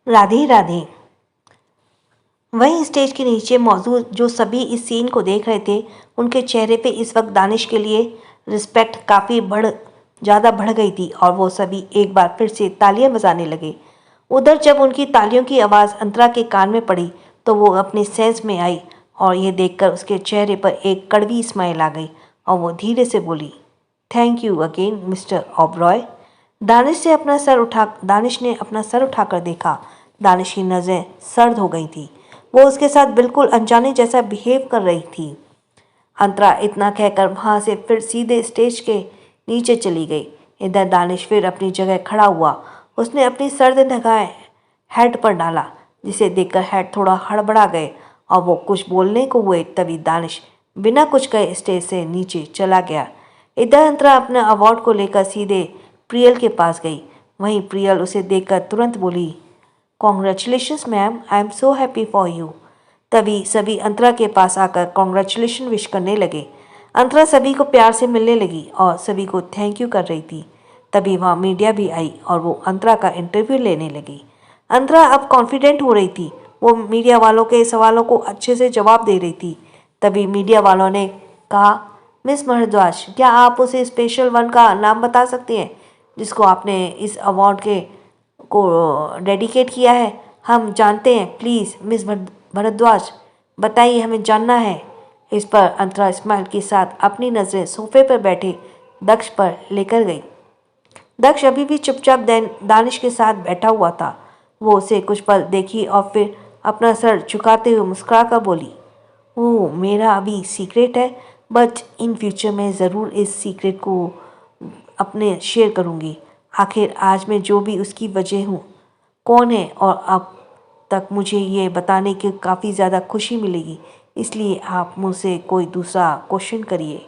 राधे राधे। वहीं स्टेज के नीचे मौजूद जो सभी इस सीन को देख रहे थे, उनके चेहरे पे इस वक्त दानिश के लिए रिस्पेक्ट काफ़ी ज़्यादा बढ़ गई थी और वो सभी एक बार फिर से तालियां बजाने लगे। उधर जब उनकी तालियों की आवाज़ अंतरा के कान में पड़ी तो वो अपने सेंस में आई और ये देखकर उसके चेहरे पर एक कड़वी स्माइल आ गई और वो धीरे से बोली, thank you again mister Oberoi. Danish ने अपना सर उठाकर देखा। दानिश की नज़रें सर्द हो गई थी। वो उसके साथ बिल्कुल अनजाने जैसा बिहेव कर रही थी। अंतरा इतना कहकर वहाँ से फिर सीधे स्टेज के नीचे चली गई। इधर दानिश फिर अपनी जगह खड़ा हुआ। उसने अपनी सर्द निगाहें हेड पर डाला, जिसे देखकर हेड थोड़ा हड़बड़ा गए और वो कुछ बोलने को हुए तभी दानिश बिना कुछ कहे स्टेज से नीचे चला गया। इधर अंतरा अपने अवार्ड को लेकर सीधे प्रियल के पास गई। वहीं प्रियल उसे देखकर तुरंत बोली, congratulations ma'am, I am so happy for you. तभी सभी अंतरा के पास आकर कॉन्ग्रेचुलेशन विश करने लगे। अंतरा सभी को प्यार से मिलने लगी और सभी को थैंक यू कर रही थी। तभी वहाँ मीडिया भी आई और वो अंतरा का इंटरव्यू लेने लगी। अंतरा अब कॉन्फिडेंट हो रही थी। वो मीडिया वालों के सवालों को अच्छे से जवाब दे रही थी। तभी मीडिया वालों ने कहा, मिस भारद्वाज, क्या आप उसे स्पेशल वन का नाम बता सकती हैं जिसको आपने इस अवार्ड के को डेडिकेट किया है? हम जानते हैं, प्लीज़ मिस भारद्वाज बताइए, हमें जानना है। इस पर अंतरा स्माइल के साथ अपनी नज़रें सोफे पर बैठे दक्ष पर लेकर गई। दक्ष अभी भी चुपचाप दानिश के साथ बैठा हुआ था। वो उसे कुछ पल देखी और फिर अपना सर झुकाते हुए मुस्कुरा कर बोली, ओह मेरा अभी सीक्रेट है, बट इन फ्यूचर मैं ज़रूर इस सीक्रेट को अपने शेयर करूँगी। आखिर आज मैं जो भी उसकी वजह हूँ कौन है और अब तक मुझे ये बताने की काफ़ी ज़्यादा खुशी मिलेगी, इसलिए आप मुझसे कोई दूसरा क्वेश्चन करिए।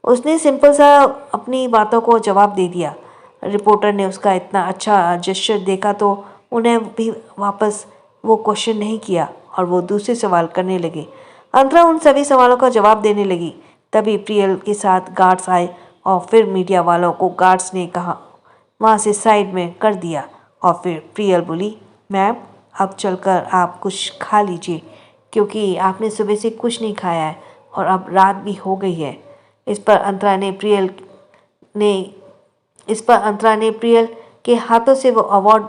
उसने सिंपल सा अपनी बातों को जवाब दे दिया। रिपोर्टर ने उसका इतना अच्छा जेस्चर देखा तो उन्हें भी वापस वो क्वेश्चन नहीं किया और वो दूसरे सवाल करने लगे। अंतरा उन सभी सवालों का जवाब देने लगी। तभी प्रियल के साथ गार्ड्स आए और फिर मीडिया वालों को गार्ड्स ने कहा वहाँ से साइड में कर दिया और फिर प्रियल बोली, मैम अब चलकर आप कुछ खा लीजिए क्योंकि आपने सुबह से कुछ नहीं खाया है और अब रात भी हो गई है। इस पर अंतरा ने प्रियल के हाथों से वो अवार्ड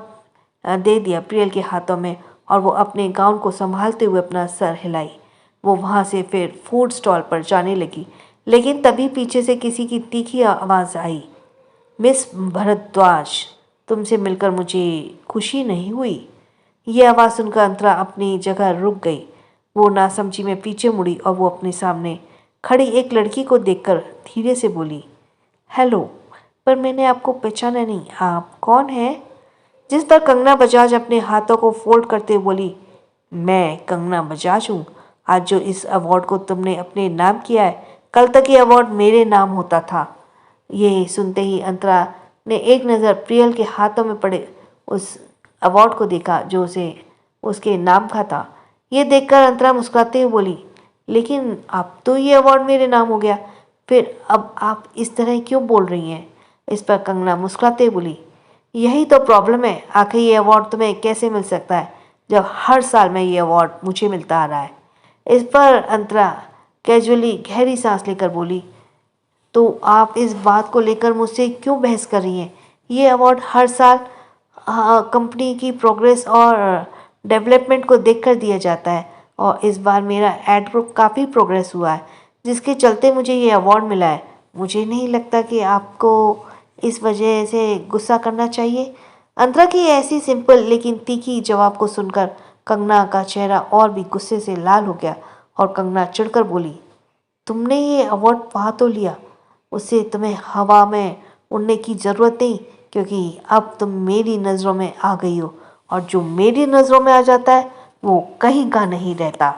दे दिया प्रियल के हाथों में और वो अपने गाउन को संभालते हुए अपना सर हिलाई। वो वहाँ से फिर फूड स्टॉल पर जाने लगी, लेकिन तभी पीछे से किसी की तीखी आवाज़ आई, मिस भारद्वाज, तुमसे मिलकर मुझे खुशी नहीं हुई। ये आवाज़ सुनकर अंतरा अपनी जगह रुक गई। वो नासमझी में पीछे मुड़ी और वो अपने सामने खड़ी एक लड़की को देखकर धीरे से बोली, हेलो, पर मैंने आपको पहचाना नहीं, आप कौन हैं? जिस पर कंगना बजाज अपने हाथों को फोल्ड करते बोली, मैं कंगना बजाज हूँ। आज जो इस अवार्ड को तुमने अपने नाम किया है, कल तक ये अवार्ड मेरे नाम होता था। ये सुनते ही अंतरा ने एक नज़र प्रियल के हाथों में पड़े उस अवार्ड को देखा जो उसे उसके नाम का था। ये देखकर अंतरा मुस्कुराते हुए बोली, लेकिन अब तो ये अवार्ड मेरे नाम हो गया, फिर अब आप इस तरह क्यों बोल रही हैं? इस पर कंगना मुस्कुराते हुए बोली, यही तो प्रॉब्लम है, आखिर ये अवार्ड तुम्हें कैसे मिल सकता है जब हर साल में ये अवार्ड मुझे मिलता आ रहा है। इस पर अंतरा कैजुअली गहरी सांस लेकर बोली, तो आप इस बात को लेकर मुझसे क्यों बहस कर रही हैं? ये अवार्ड हर साल कंपनी की प्रोग्रेस और डेवलपमेंट को देखकर दिया जाता है और इस बार मेरा एड ग्रुप काफ़ी प्रोग्रेस हुआ है जिसके चलते मुझे ये अवार्ड मिला है। मुझे नहीं लगता कि आपको इस वजह से गुस्सा करना चाहिए। अंतरा की ऐसी सिंपल लेकिन तीखी जवाब को सुनकर कंगना का चेहरा और भी गुस्से से लाल हो गया और कंगना चिढ़कर बोली, तुमने ये अवार्ड पा तो लिया, उससे तुम्हें हवा में उड़ने की ज़रूरत नहीं, क्योंकि अब तुम मेरी नज़रों में आ गई हो और जो मेरी नज़रों में आ जाता है वो कहीं का नहीं रहता।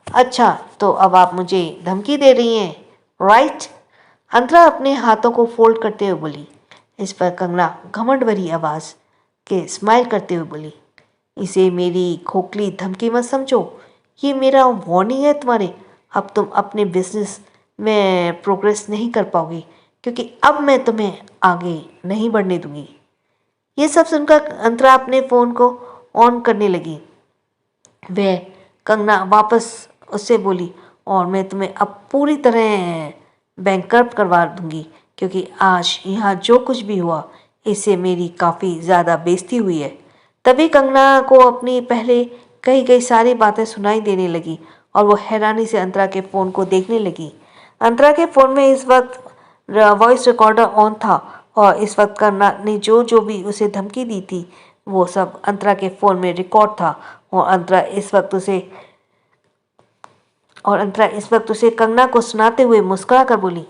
अच्छा, तो अब आप मुझे धमकी दे रही हैं, राइट? अंतरा अपने हाथों को फोल्ड करते हुए बोली। इस पर कंगना घमंड भरी आवाज़ के स्माइल करते हुए बोली, इसे मेरी खोखली धमकी मत समझो, ये मेरा वार्निंग है तुम्हारे। अब तुम अपने बिजनेस में प्रोग्रेस नहीं कर पाओगी क्योंकि अब मैं तुम्हें आगे नहीं बढ़ने दूंगी। ये सब सुनकर अंतरा अपने फ़ोन को ऑन करने लगी। वह कंगना वापस उससे बोली, और मैं तुम्हें अब पूरी तरह बैंकरप्ट करवा दूंगी, क्योंकि आज यहाँ जो कुछ भी हुआ इससे मेरी काफ़ी ज़्यादा बेइज्जती हुई है। तभी कंगना को अपनी पहले कही गई सारी बातें सुनाई देने लगी और वो हैरानी से अंतरा के फ़ोन को देखने लगी। अंतरा के फ़ोन में इस वक्त वॉइस रिकॉर्डर ऑन था और इस वक्त कंगना ने जो जो भी उसे धमकी दी थी वो सब अंतरा के फ़ोन में रिकॉर्ड था। और अंतरा इस वक्त उसे कंगना को सुनाते हुए मुस्कुरा कर बोली,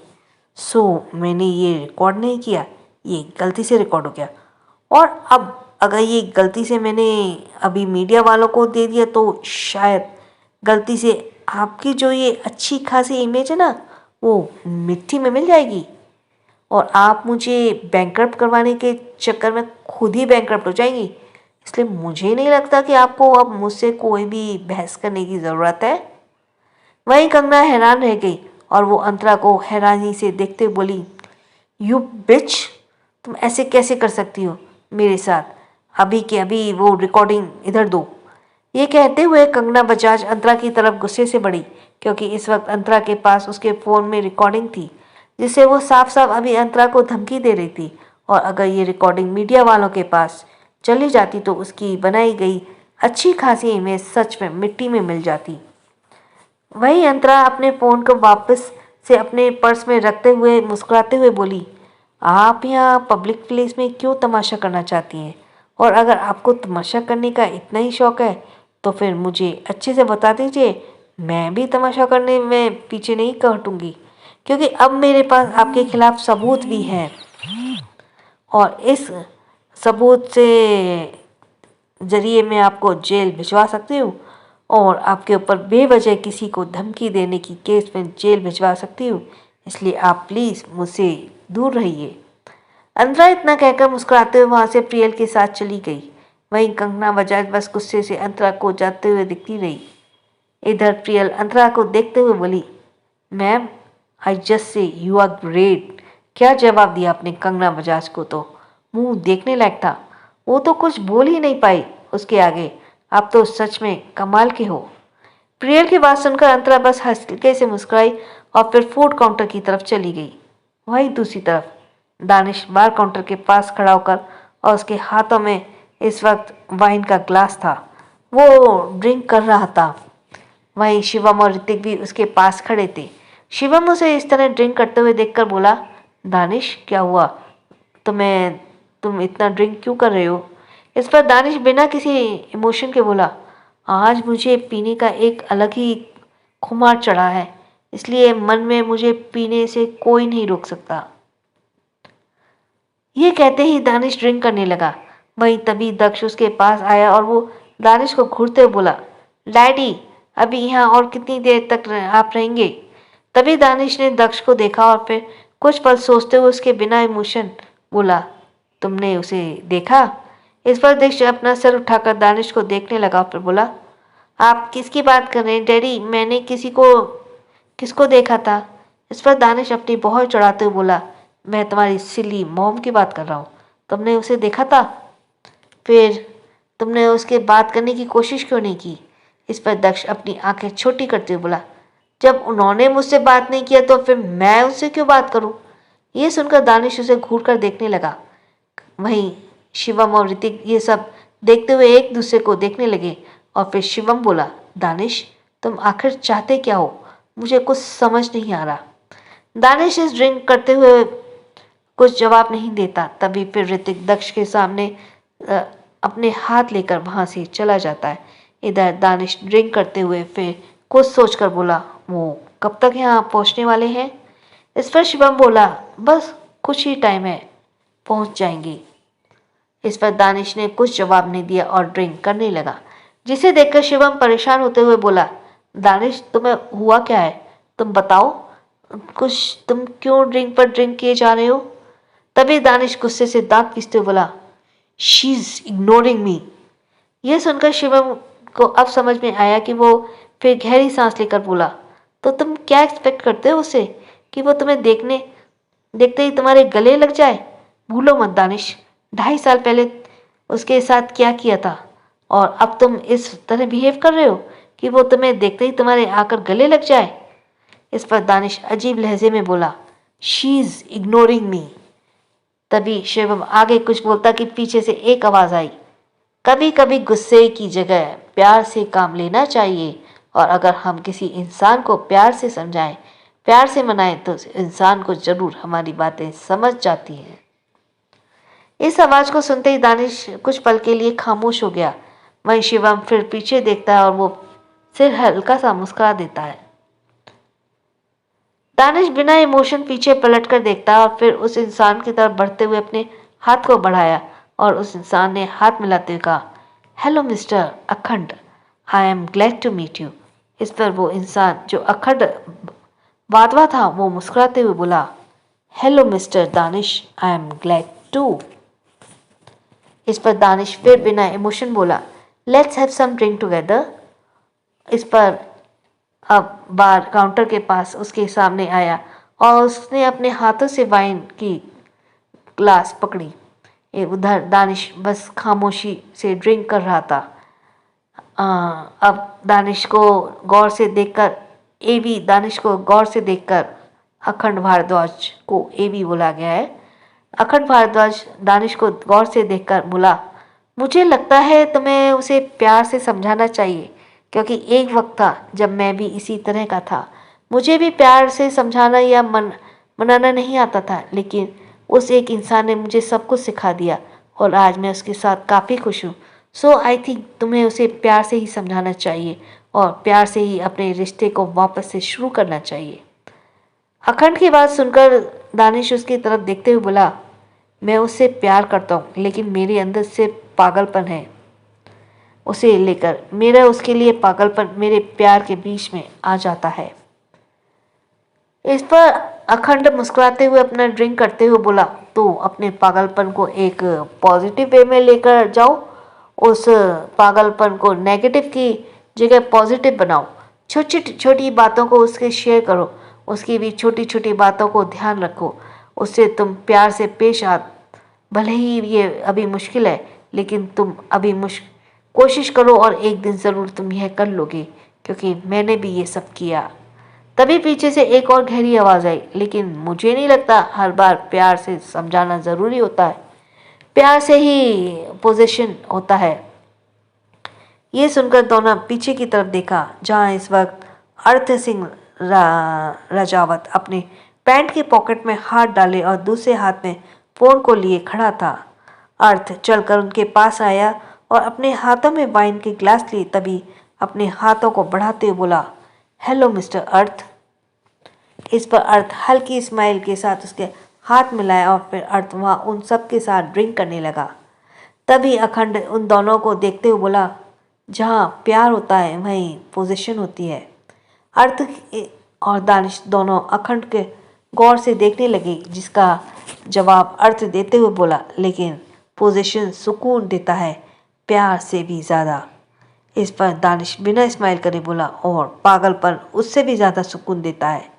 मैंने ये रिकॉर्ड नहीं किया, ये गलती से रिकॉर्ड हो गया। और अब अगर ये गलती से मैंने अभी मीडिया वालों को दे दिया तो शायद गलती से आपकी जो ये अच्छी खासी इमेज है ना वो मिट्टी में मिल जाएगी और आप मुझे बैंकरप्ट करवाने के चक्कर में खुद ही बैंकरप्ट हो जाएंगी। इसलिए मुझे नहीं लगता कि आपको अब मुझसे कोई भी बहस करने की ज़रूरत है। वहीं कंगना हैरान रह गई और वो अंतरा को हैरानी से देखते बोली, यू बिच, तुम ऐसे कैसे कर सकती हो मेरे साथ? अभी के अभी वो रिकॉर्डिंग इधर दो। ये कहते हुए कंगना बजाज अंतरा की तरफ गुस्से से बढ़ी, क्योंकि इस वक्त अंतरा के पास उसके फ़ोन में रिकॉर्डिंग थी जिससे वो साफ साफ अभी अंतरा को धमकी दे रही थी। और अगर ये रिकॉर्डिंग मीडिया वालों के पास चली जाती तो उसकी बनाई गई अच्छी खासी इमेज सच में मिट्टी में मिल जाती। वहीं अंतरा अपने फ़ोन को वापस से अपने पर्स में रखते हुए मुस्कुराते हुए बोली, आप यहाँ पब्लिक प्लेस में क्यों तमाशा करना चाहती हैं? और अगर आपको तमाशा करने का इतना ही शौक़ है तो फिर मुझे अच्छे से बता दीजिए, मैं भी तमाशा करने में पीछे नहीं हटूँगी, क्योंकि अब मेरे पास आपके खिलाफ़ सबूत भी हैं और इस सबूत से ज़रिए मैं आपको जेल भिजवा सकती हूँ और आपके ऊपर बेवजह किसी को धमकी देने की केस में जेल भिजवा सकती हूँ। इसलिए आप प्लीज़ मुझसे दूर रहिए। अंतरा इतना कहकर मुस्कुराते हुए वहाँ से प्रियल के साथ चली गई। वहीं कंगना बजाज बस गुस्से से अंतरा को जाते हुए दिखती रही। इधर प्रियल अंतरा को देखते हुए बोली, ma'am, I just say you are great. क्या जवाब दिया आपने कंगना बजाज को? तो मुंह देखने लायक था। वो तो कुछ बोल ही नहीं पाई उसके आगे। आप तो सच में कमाल के हो। प्रियल की बात सुनकर अंतरा बस हल्के से मुस्कुराई और फिर फूड काउंटर की तरफ चली गई। वहीं दूसरी तरफ दानिश बार काउंटर के पास खड़ा होकर और उसके हाथों में इस वक्त वाइन का ग्लास था, वो ड्रिंक कर रहा था। वहीं शिवम और ऋतिक भी उसके पास खड़े थे। शिवम उसे इस तरह ड्रिंक करते हुए देखकर बोला, दानिश क्या हुआ, तुम इतना ड्रिंक क्यों कर रहे हो? इस पर दानिश बिना किसी इमोशन के बोला, आज मुझे पीने का एक अलग ही खुमार चढ़ा है, इसलिए मन में मुझे पीने से कोई नहीं रोक सकता। ये कहते ही दानिश ड्रिंक करने लगा। वहीं तभी दक्ष उसके पास आया और वो दानिश को घूरते हुए बोला, डैडी, अभी यहाँ और कितनी देर तक आप रहेंगे? तभी दानिश ने दक्ष को देखा और फिर कुछ पल सोचते हुए उसके बिना इमोशन बोला, तुमने उसे देखा? इस पर दक्ष अपना सर उठाकर दानिश को देखने लगा और फिर बोला, आप किसकी बात कर रहे हैं डैडी? मैंने किसको देखा था? इस पर दानिश अपनी बहुत चढ़ाते हुए बोला, मैं तुम्हारी सिली मॉम की बात कर रहा हूँ। तुमने उसे देखा था? फिर तुमने उसके बात करने की कोशिश क्यों नहीं की? इस पर दक्ष अपनी आंखें छोटी करते हुए बोला, जब उन्होंने मुझसे बात नहीं किया तो फिर मैं उससे क्यों बात करूं? ये सुनकर दानिश उसे घूर कर देखने लगा। वहीं शिवम और ऋतिक ये सब देखते हुए एक दूसरे को देखने लगे और फिर शिवम बोला, दानिश, तुम आखिर चाहते क्या हो? मुझे कुछ समझ नहीं आ रहा। दानिश इस ड्रिंक करते हुए कुछ जवाब नहीं देता। तभी फिर ऋतिक दक्ष के सामने अपने हाथ लेकर वहाँ से चला जाता है। इधर दानिश ड्रिंक करते हुए फिर कुछ सोचकर बोला, वो कब तक यहाँ पहुँचने वाले हैं? इस पर शिवम बोला, बस कुछ ही टाइम है, पहुँच जाएंगे। इस पर दानिश ने कुछ जवाब नहीं दिया और ड्रिंक करने लगा, जिसे देखकर शिवम परेशान होते हुए बोला, दानिश, तुम्हें हुआ क्या है? तुम बताओ कुछ, तुम क्यों ड्रिंक पर ड्रिंक किए जा रहे हो? तभी दानिश गुस्से से दांत पीसते हुए बोला, शी इज इग्नोरिंग मी। यह सुनकर शिवम को अब समझ में आया कि वो फिर गहरी सांस लेकर बोला, तो तुम क्या एक्सपेक्ट करते हो उससे कि वो तुम्हें देखते ही तुम्हारे गले लग जाए? भूलो मत दानिश, 2.5 साल पहले उसके साथ क्या किया था। और अब तुम इस तरह बिहेव कर रहे हो कि वो तुम्हें देखते ही तुम्हारे आकर गले लग जाए। इस पर दानिश अजीब लहजे में बोला, शी इज इग्नोरिंग मी। तभी शिवम आगे कुछ बोलता कि पीछे से एक आवाज आई, कभी कभी गुस्से की जगह प्यार से काम लेना चाहिए, और अगर हम किसी इंसान को प्यार से समझाएं, प्यार से मनाएं, तो इंसान को जरूर हमारी बातें समझ जाती हैं। इस आवाज को सुनते ही दानिश कुछ पल के लिए खामोश हो गया। वहीं शिवम फिर पीछे देखता है और वो सिर हल्का सा मुस्कुरा देता है। दानिश बिना इमोशन पीछे पलट कर देखता और फिर उस इंसान की तरफ बढ़ते हुए अपने हाथ को बढ़ाया और उस इंसान ने हाथ मिलाते हुए कहा, hello mister Akhand, I am glad to meet you. इस पर वो इंसान जो अखंड वादवा था वो मुस्कुराते हुए बोला, hello mister Danish, I am glad to. इस पर दानिश फिर बिना इमोशन बोला, let's have some drink together. इस पर अब बार काउंटर के पास उसके सामने आया और उसने अपने हाथों से वाइन की ग्लास पकड़ी। उधर दानिश बस खामोशी से ड्रिंक कर रहा था। अब दानिश को गौर से देखकर दानिश को गौर से देखकर अखंड भारद्वाज को एवी बोला गया है। अखंड भारद्वाज दानिश को गौर से देखकर बोला, मुझे लगता है तुम्हें उसे प्यार से समझाना चाहिए, क्योंकि एक वक्त था जब मैं भी इसी तरह का था। मुझे भी प्यार से समझाना या मनाना नहीं आता था, लेकिन उस एक इंसान ने मुझे सब कुछ सिखा दिया और आज मैं उसके साथ काफ़ी खुश हूँ। सो आई थिंक तुम्हें उसे प्यार से ही समझाना चाहिए और प्यार से ही अपने रिश्ते को वापस से शुरू करना चाहिए। अखंड की बात सुनकर दानिश उसकी तरफ देखते हुए बोला, मैं उससे प्यार करता हूँ, लेकिन मेरे अंदर से पागलपन है उसे लेकर। मेरा उसके लिए पागलपन मेरे प्यार के बीच में आ जाता है। इस पर अखंड मुस्कुराते हुए अपना ड्रिंक करते हुए बोला, तो अपने पागलपन को एक पॉजिटिव वे में लेकर जाओ, उस पागलपन को नेगेटिव की जगह पॉजिटिव बनाओ। छोटी छोटी बातों को उसके शेयर करो, उसकी भी छोटी छोटी बातों को ध्यान रखो, उससे तुम प्यार से पेश आ। भले ही ये अभी मुश्किल है, लेकिन तुम अभी कोशिश करो और एक दिन ज़रूर तुम यह कर लोगे, क्योंकि मैंने भी ये सब किया। तभी पीछे से एक और गहरी आवाज़ आई, लेकिन मुझे नहीं लगता हर बार प्यार से समझाना ज़रूरी होता है, प्यार से ही पोजीशन होता है। ये सुनकर दोनों पीछे की तरफ देखा, जहाँ इस वक्त अर्थ सिंह राजावत अपने पैंट के पॉकेट में हाथ डाले और दूसरे हाथ में फोन को लिए खड़ा था। अर्थ चलकर उनके पास आया और अपने हाथों में वाइन के ग्लास लिए तभी अपने हाथों को बढ़ाते हुए बोला, हेलो मिस्टर अर्थ। इस पर अर्थ हल्की स्माइल के साथ उसके हाथ मिलाया और फिर अर्थ वहाँ उन सब के साथ ड्रिंक करने लगा। तभी अखंड उन दोनों को देखते हुए बोला, जहाँ प्यार होता है वहीं पोजीशन होती है। अर्थ और दानिश दोनों अखंड के गौर से देखने लगे, जिसका जवाब अर्थ देते हुए बोला, लेकिन पोजीशन सुकून देता है प्यार से भी ज़्यादा। इस पर दानिश बिना स्माइल करे बोला, और पागलपन उससे भी ज़्यादा सुकून देता है।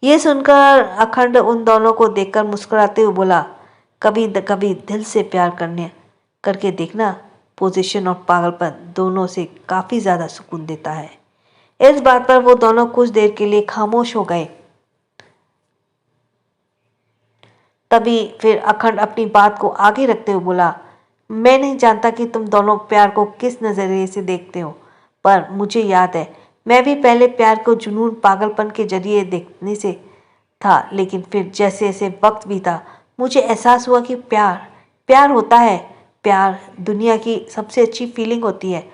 ये सुनकर अखंड उन दोनों को देखकर मुस्कुराते हुए बोला, कभी कभी दिल से प्यार करके देखना, पोजीशन और पागलपन दोनों से काफ़ी ज़्यादा सुकून देता है। इस बात पर वो दोनों कुछ देर के लिए खामोश हो गए। तभी फिर अखंड अपनी बात को आगे रखते हुए बोला, मैं नहीं जानता कि तुम दोनों प्यार को किस नज़रिए से देखते हो, पर मुझे याद है मैं भी पहले प्यार को जुनून पागलपन के जरिए देखने से था, लेकिन फिर जैसे जैसे वक्त बीता मुझे एहसास हुआ कि प्यार होता है। प्यार दुनिया की सबसे अच्छी फीलिंग होती है।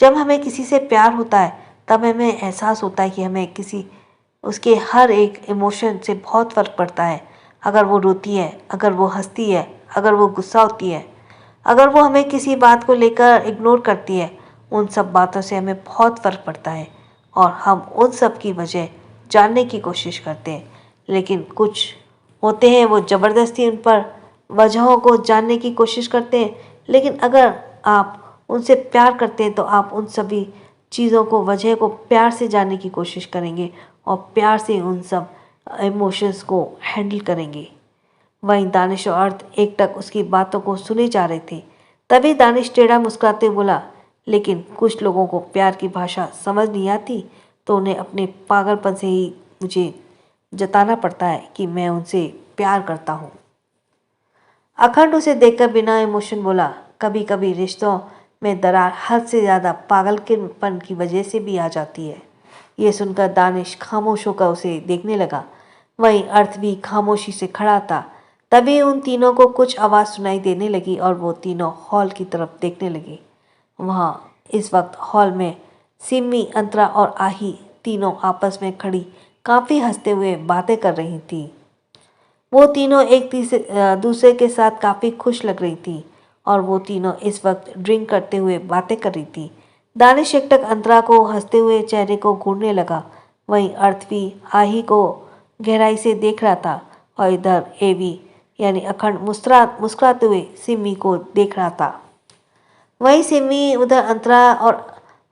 जब हमें किसी से प्यार होता है तब हमें एहसास होता है कि हमें उसके हर एक इमोशन से बहुत फ़र्क पड़ता है। अगर वो रोती है, अगर वो हंसती है, अगर वो गुस्सा होती है, अगर वो हमें किसी बात को लेकर इग्नोर करती है, उन सब बातों से हमें बहुत फ़र्क पड़ता है और हम उन सब की वजह जानने की कोशिश करते हैं। लेकिन कुछ होते हैं वो ज़बरदस्ती उन पर वजहों को जानने की कोशिश करते हैं, लेकिन अगर आप उनसे प्यार करते हैं तो आप उन सभी चीज़ों को, वजह को प्यार से जानने की कोशिश करेंगे और प्यार से उन सब इमोशंस को हैंडल करेंगे। वहीं दानिश और अर्थ एकटक उसकी बातों को सुने जा रहे थे। तभी दानिश टेढ़ा मुस्कुराते बोला, लेकिन कुछ लोगों को प्यार की भाषा समझ नहीं आती, तो उन्हें अपने पागलपन से ही मुझे जताना पड़ता है कि मैं उनसे प्यार करता हूँ। अखंड उसे देखकर बिना इमोशन बोला, कभी कभी रिश्तों में दरार हद से ज़्यादा पागलपन की वजह से भी आ जाती है। ये सुनकर दानिश खामोश होकर उसे देखने लगा। वहीं अर्थ भी खामोशी से खड़ा था। तभी उन तीनों को कुछ आवाज़ सुनाई देने लगी और वो तीनों हॉल की तरफ देखने लगे। वहाँ इस वक्त हॉल में सिमी, अंतरा और आही तीनों आपस में खड़ी काफ़ी हंसते हुए बातें कर रही थी। वो तीनों एक दूसरे के साथ काफ़ी खुश लग रही थी और वो तीनों इस वक्त ड्रिंक करते हुए बातें कर रही थी। दानिश एकटक अंतरा को हंसते हुए चेहरे को घूरने लगा। वहीं अर्थ भी आही को गहराई से देख रहा था और इधर एवी यानी अखंड मुस्कुराते हुए सिमी को देख रहा था। वहीं सिमी उधर अंतरा और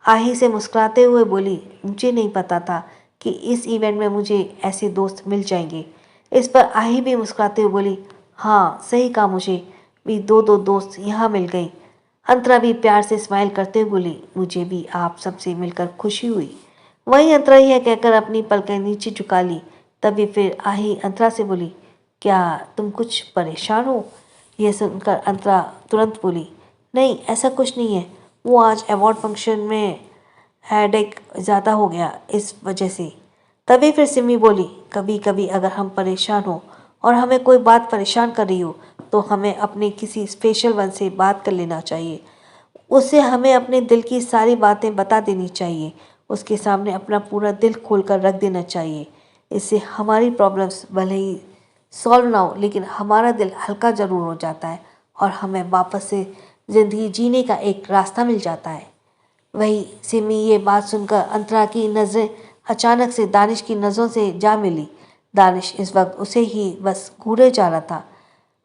आही से मुस्कुराते हुए बोली, मुझे नहीं पता था कि इस इवेंट में मुझे ऐसे दोस्त मिल जाएंगे। इस पर आही भी मुस्कुराते हुए बोली, हाँ सही कहा, मुझे भी दो दोस्त यहाँ मिल गई। अंतरा भी प्यार से स्माइल करते हुए बोली, मुझे भी आप सबसे मिलकर खुशी हुई। वहीं अंतरा यह कहकर अपनी पलकें नीचे झुका ली। तभी फिर आही अंतरा से बोली, क्या तुम कुछ परेशान हो? यह सुनकर अंतरा तुरंत बोली, नहीं ऐसा कुछ नहीं है, वो आज अवार्ड फंक्शन में हेडेक ज़्यादा हो गया इस वजह से। तभी फिर सिमी बोली, कभी कभी अगर हम परेशान हो और हमें कोई बात परेशान कर रही हो तो हमें अपने किसी स्पेशल वन से बात कर लेना चाहिए। उससे हमें अपने दिल की सारी बातें बता देनी चाहिए। उसके सामने अपना पूरा दिल खोल कर रख देना चाहिए। इससे हमारी प्रॉब्लम्स भले ही सॉल्व ना हो, लेकिन हमारा दिल हल्का ज़रूर हो जाता है और हमें वापस से ज़िंदगी जीने का एक रास्ता मिल जाता है। वही सिमी ये बात सुनकर अंतरा की नज़रें अचानक से दानिश की नज़रों से जा मिली। दानिश इस वक्त उसे ही बस घूरे जा रहा था।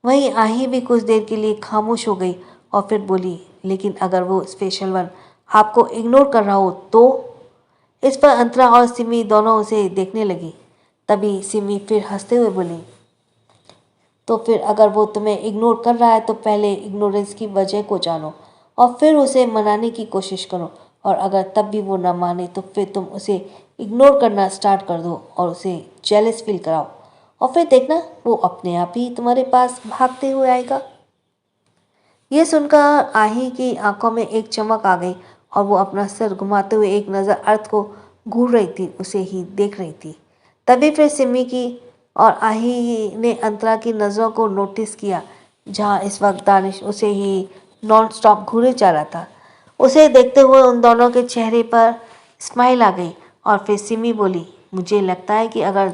वहीं आही भी कुछ देर के लिए खामोश हो गई और फिर बोली, लेकिन अगर वो स्पेशल वन आपको इग्नोर कर रहा हो तो? इस पर अंतरा और सिमी दोनों उसे देखने लगी। तभी सिमी फिर हंसते हुए बोली, तो फिर अगर वो तुम्हें इग्नोर कर रहा है तो पहले इग्नोरेंस की वजह को जानो और फिर उसे मनाने की कोशिश करो, और अगर तब भी वो ना माने तो फिर तुम उसे इग्नोर करना स्टार्ट कर दो और उसे जेलस फील कराओ, और फिर देखना वो अपने आप ही तुम्हारे पास भागते हुए आएगा। ये सुनकर आही की आंखों में एक चमक आ गई और वो अपना सर घुमाते हुए एक नज़र अर्थ को घूर रही थी, उसे ही देख रही थी। तभी फिर सिमी की और आही ने अंतरा की नज़रों को नोटिस किया, जहाँ इस वक्त दानिश उसे ही नॉन स्टॉप घूरे जा रहा था। उसे देखते हुए उन दोनों के चेहरे पर स्माइल आ गई और फिर सिमी बोली, मुझे लगता है कि अगर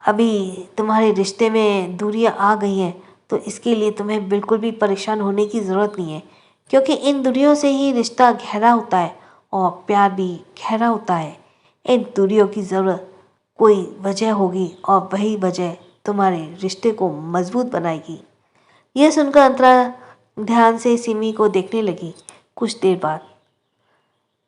अभी तुम्हारे रिश्ते में दूरियां आ गई हैं तो इसके लिए तुम्हें बिल्कुल भी परेशान होने की ज़रूरत नहीं है, क्योंकि इन दूरियों से ही रिश्ता गहरा होता है और प्यार भी गहरा होता है। इन दूरियों की ज़रूरत कोई वजह होगी और वही वजह तुम्हारे रिश्ते को मजबूत बनाएगी। यह सुनकर अंतरा ध्यान से सिमी को देखने लगी। कुछ देर बाद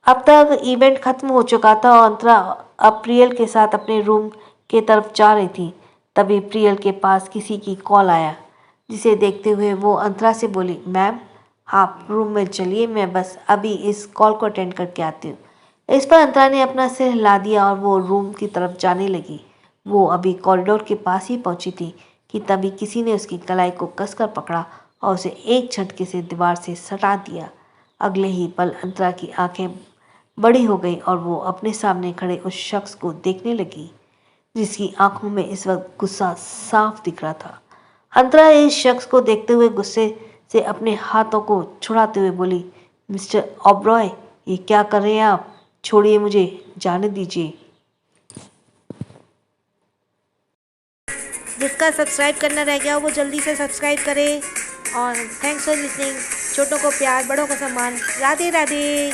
अब तक इवेंट खत्म हो चुका था और अंतरा अब प्रियल के साथ अपने रूम के तरफ जा रही थी। तभी प्रियल के पास किसी की कॉल आया, जिसे देखते हुए वो अंतरा से बोली, मैम आप रूम में चलिए, मैं बस अभी इस कॉल को अटेंड करके आती हूँ। इस पर अंतरा ने अपना सिर हिला दिया और वो रूम की तरफ जाने लगी। वो अभी कॉरिडोर के पास ही पहुंची थी कि तभी किसी ने उसकी कलाई को कसकर पकड़ा और उसे एक झटके से दीवार से सटा दिया। अगले ही पल अंतरा की आंखें बड़ी हो गई और वो अपने सामने खड़े उस शख्स को देखने लगी, जिसकी आंखों में इस वक्त गुस्सा साफ दिख रहा था। अंतरा इस शख्स को देखते हुए गुस्से से अपने हाथों को छुड़ाते हुए बोली, मिस्टर ओबरॉय, ये क्या कर रहे हैं आप? छोड़िए, मुझे जाने दीजिए। जिसका सब्सक्राइब करना रह गया वो जल्दी से सब्सक्राइब करे। और थैंक्स फॉर लिसनिंग। छोटों को प्यार, बड़ों को सम्मान। राधे राधे।